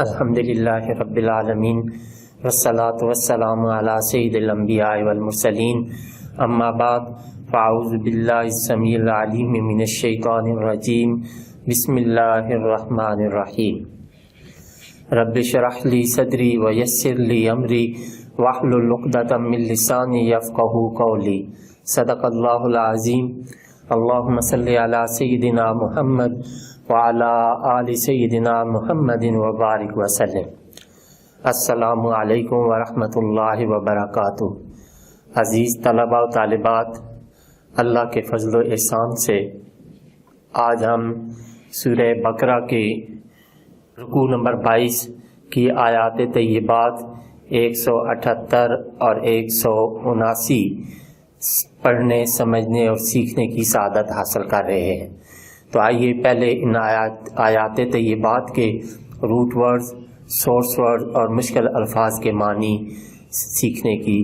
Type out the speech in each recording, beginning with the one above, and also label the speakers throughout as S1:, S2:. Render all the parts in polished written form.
S1: الحمدللہ رب العالمین والصلاة والسلام علی سید الانبیاء والمرسلین اما بعد فاعوذ باللہ السمیع العلیم من الشیطان الرجیم بسم اللہ الرحمن الرحیم رب اشرح لی صدری ویسر لی امری واحلل عقدۃ من لسانی یفقہوا قولی صدق اللہ العظیم اللہم صلی علی سیدنا محمد وعلی آل سیدنا محمد وبارک وسلم۔ السلام علیکم ورحمۃ اللہ وبرکاتہ۔ عزیز طلباء و طالبات، اللہ کے فضل و احسان سے آج ہم سورہ بقرہ کے رکوع نمبر 22 کی آیات طیبات 178 اور 179 پڑھنے، سمجھنے اور سیکھنے کی سعادت حاصل کر رہے ہیں۔ تو آئیے پہلے ان آیات طیبات کے روٹ ورڈز، سورس ورڈ اور مشکل الفاظ کے معنی سیکھنے کی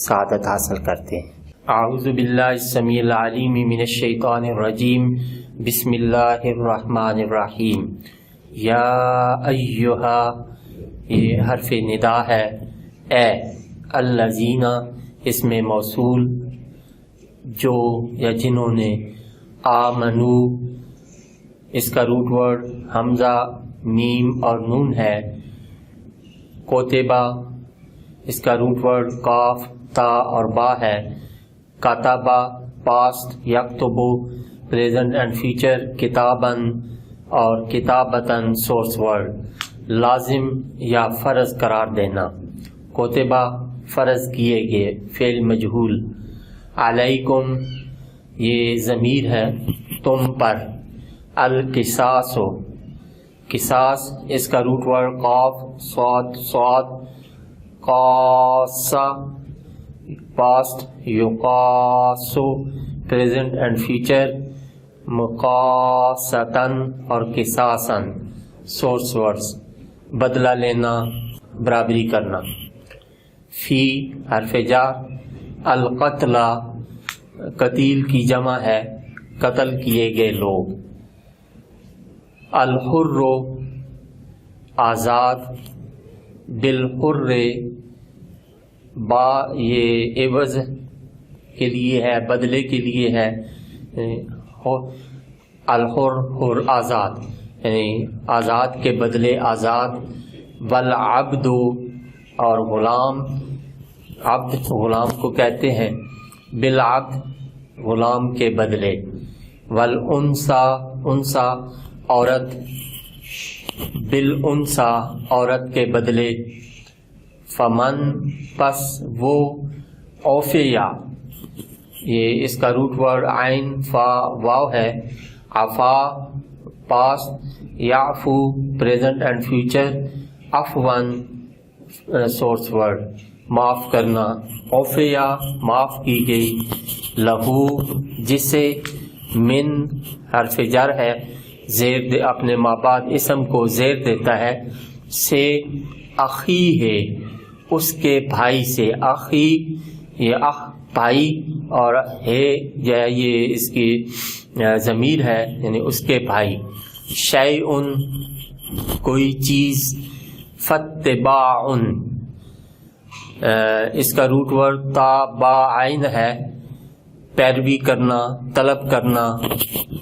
S1: سعادت حاصل کرتے ہیں۔ اعوذ باللہ السمیع العلیم من الشیطان الرجیم، بسم اللہ الرحمن الرحیم۔ یا ایہا، یہ حرف ندا ہے، اے، الذین اسم موصول، جو یا جنہوں نے، آمنو اس کا روٹ ورڈ حمزہ، میم اور نون ہے، کوتبہ اس کا روٹ ورڈ قاف، تا اور با ہے، کاتبہ پاسٹ، یکتبو پریزنٹ اینڈ فیوچر، کتابن اور کتابتن سورس ورڈ، لازم یا فرض قرار دینا، کوتبہ فرض کیے گئے، فعل مجہول، علیکم یہ ضمیر ہے، تم پر، القصاص قصاص اس کا روٹ ورڈ قاف، صاد قاصہ پاسٹ، یقاسو پریزنٹ اینڈ فیوچر، مقاصتن اور قصاصن سورس ورڈز، بدلہ لینا، برابری کرنا۔ فی حرف جار، القتلہ قتیل کی جمع ہے، قتل کیے گئے لوگ، الحر آزاد، بالحر با یہ عوض کے لیے ہے، بدلے کے لیے ہے، الحر حر آزاد یعنی آزاد کے بدلے آزاد، والعبد اور غلام، عبد غلام کو کہتے ہیں، بالعبد غلام کے بدلے، والانثى انثى عورت، بالانثى عورت کے بدلے، فمن پس وہ، اوفیا یہ اس کا روٹ ورڈ عین فا واو ہے، عفا پاسٹ، یعفو پریزنٹ اینڈ فیوچر، عفون سورس ورڈ معاف کرنا، اوفیا معاف کی گئی، لہو جسے، من حرف جر ہے، زیر اپنے مابعد اسم کو زیر دیتا ہے، سے، اخی ہے اس کے بھائی سے، اخی یہ اخ بھائی، اور ہے یہ اس کی ضمیر ہے یعنی اس کے بھائی، شیئن کوئی چیز، فتباع اس کا روٹ ورڈ تا با عین ہے، پیروی کرنا، طلب کرنا،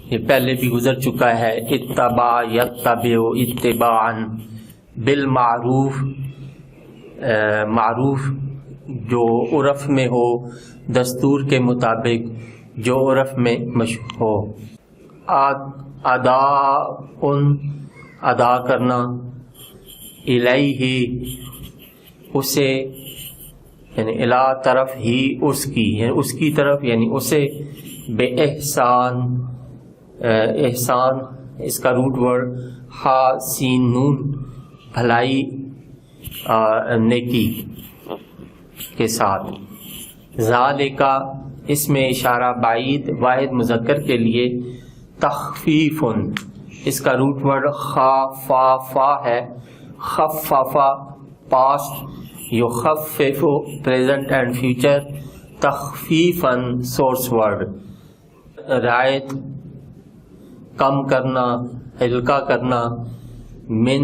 S1: یہ پہلے بھی گزر چکا ہے، اتبع یتبع اتباعا، بالمعروف معروف جو عرف میں ہو، دستور کے مطابق جو عرف میں مشہور ہو، ادا کرنا، الیہ اسے یعنی الا طرف ہی اس کی یعنی اس کی طرف یعنی اسے، بے احسان احسان اس کا روٹ ورڈ ہا سین نون، بھلائی نیکی کے ساتھ، ذالکا اس میں اشارہ بعید واحد مذکر کے لیے، تخفیف اس کا روٹ ورڈ خا فا فا ہے، خففا پاسٹ، یخفف پریزنٹ اینڈ فیوچر، تخفیفاً سورس ورڈ، رعایت کم کرنا، ہلکا کرنا، من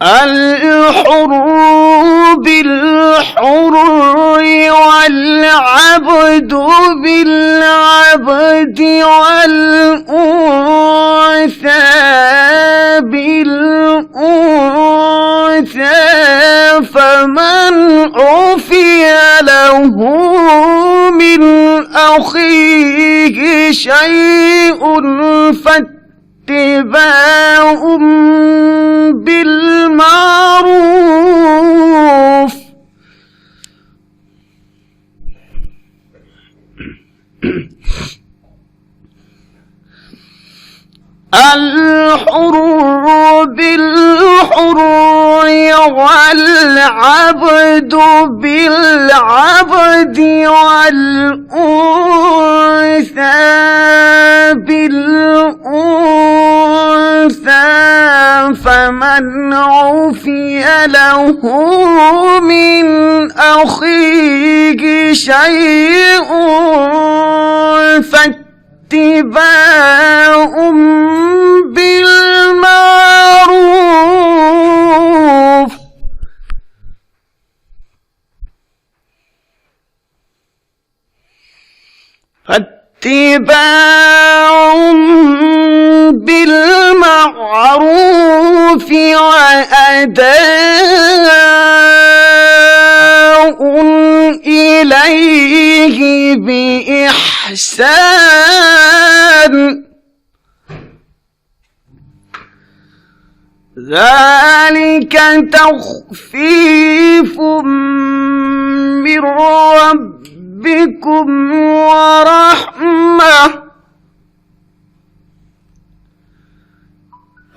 S2: الحر بالحر والعبد بالعبد والأنثى بالأنثى فمن عفي له من أخيه شيء فاتباع بالمعروف الحر بالحر والعبد بالعبد والأنثى بالأنثى فمن عفي له من أخيه شيء فاتباع بالمعروف وأداء إليه بإحسان ذلك تخفيف من ربكم ورحمة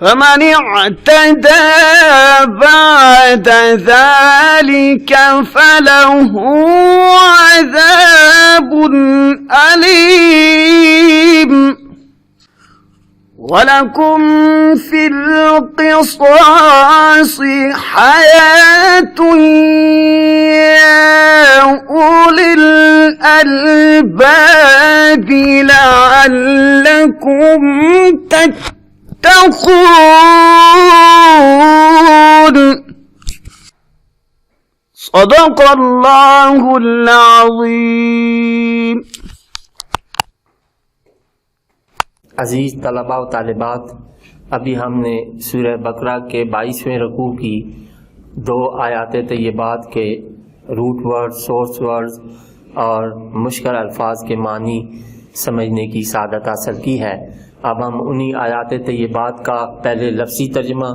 S2: فمن اعتدى بعد ذلك فله عذاب أليم وَلَكُمْ فِي الْقِصَاصِ حَيَاةٌ يَا أُولِي الْأَلْبَابِ لَعَلَّكُمْ تَتَّقُونَ صدق اللہ العظیم۔
S1: عزیز طلباء و طالبات، ابھی ہم نے سورہ بقرہ کے 22ویں رکوع کی 2 آیات طیبات کے روٹ ورڈ، سورس ورڈ اور مشکل الفاظ کے معنی سمجھنے کی سعادت حاصل کی ہے۔ اب ہم انہی آیات طیبات کا پہلے لفظی ترجمہ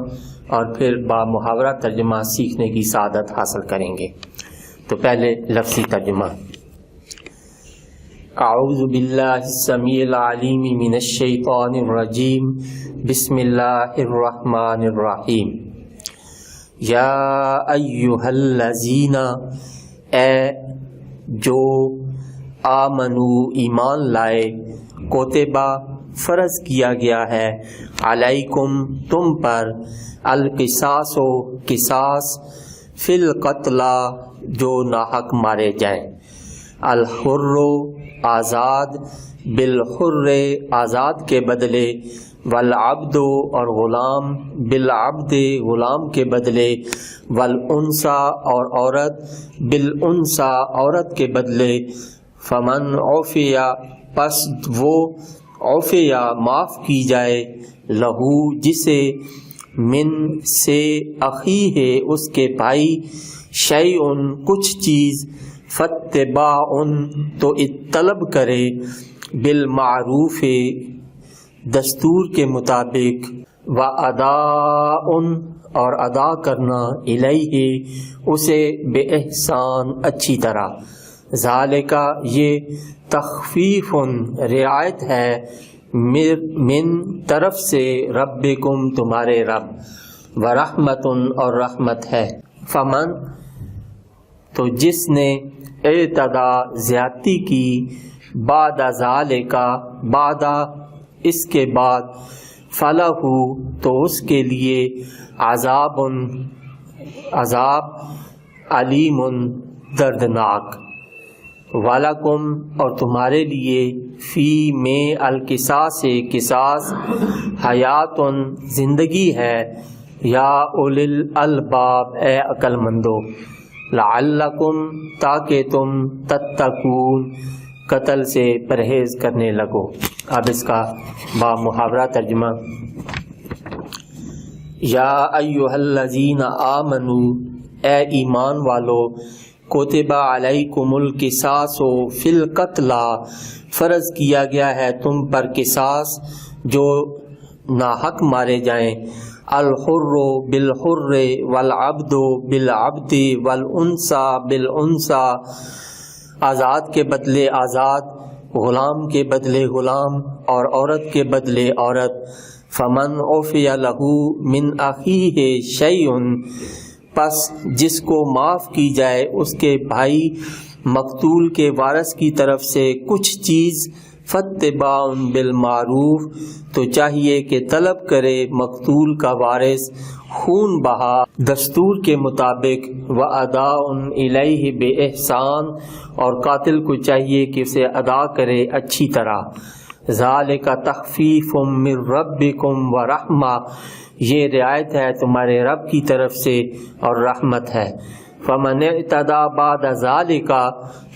S1: اور پھر با محاورہ ترجمہ سیکھنے کی سعادت حاصل کریں گے۔ تو پہلے لفظی ترجمہ۔ اعوذ باللہ السمیع العلیم من الشیطان الرجیم، بسم اللہ الرحمن الرحیم۔ یا ایہا الذین، اے جو آمنو ایمان لائے، کوتبہ فرض کیا گیا ہے، علیکم تم پر، القصاص و قصاص، فی القتلى جو ناحق مارے جائیں، الحر آزاد، بالحر آزاد کے بدلے، والعبد اور غلام، بالعبد غلام کے بدلے، والانثى اور عورت، بالانثى عورت کے بدلے، فمن عفی پس وہ عفیا معاف کی جائے، لہو جسے، من سے، اخیہ اس کے بھائی، شیئن کچھ چیز، فاتباع تو طلب کرے، بالمعروف دستور کے مطابق، واداء اور ادا کرنا، الیہ اسے، بے احسان اچھی طرح، ذالک یہ، تخفیف رعایت ہے، من طرف سے، ربکم تمہارے رب، ورحمت اور رحمت ہے، فمن تو جس نے، اعتدا زیادتی کی، بعد ذالک بعد اس کے بعد، فلہ تو اس کے لیے، عذاب عذاب، علیم دردناک، وَلَكُمْ اور تمہارے لیے، فی میں القصاص قصاص، حیات زندگی ہے، یا اولی الالباب اے عقل مندو، لعلکم تاکہ تم، تتقون قتل سے پرہیز کرنے لگو۔ اب اس کا با محاورہ ترجمہ۔ یا ایھا الذین آمنوا اے ایمان والو، کتب علیکم القصاص فی القتلی فرض کیا گیا ہے تم پر قصاص جو ناحق مارے جائیں، الحر بالحر، والعبد بالعبد، والانثى بالانثى آزاد کے بدلے آزاد، غلام کے بدلے غلام، اور عورت کے بدلے عورت، فمن عفی لہ من اخیہ شیء پس جس کو معاف کی جائے اس کے بھائی مقتول کے وارث کی طرف سے کچھ چیز، فاتباع بالمعروف تو چاہیے کہ طلب کرے مقتول کا وارث خون بہا دستور کے مطابق، واداء الیہ بے احسان اور قاتل کو چاہیے کہ اسے ادا کرے اچھی طرح، ذالک تخفیف من ربکم ورحمہ یہ رعایت ہے تمہارے رب کی طرف سے اور رحمت ہے، فمن اعتدی بعد ذالک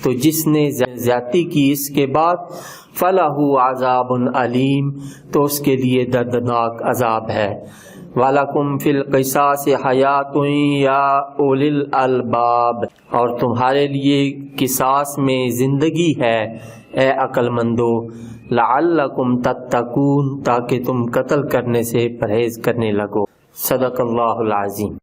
S1: تو جس نے زیادتی کی اس کے بعد، فلہ عذاب علیم تو اس کے لیے دردناک عذاب ہے، وَلَكُمْ فِي الْقِصَاصِ حَيَاةٌ يَا أُولِي الْأَلْبَابِ اور تمہارے لیے قصاص میں زندگی ہے اے عقل مندو، لعلکم تتقون تاکہ تم قتل کرنے سے پرہیز کرنے لگو۔ صدق اللہ العظیم۔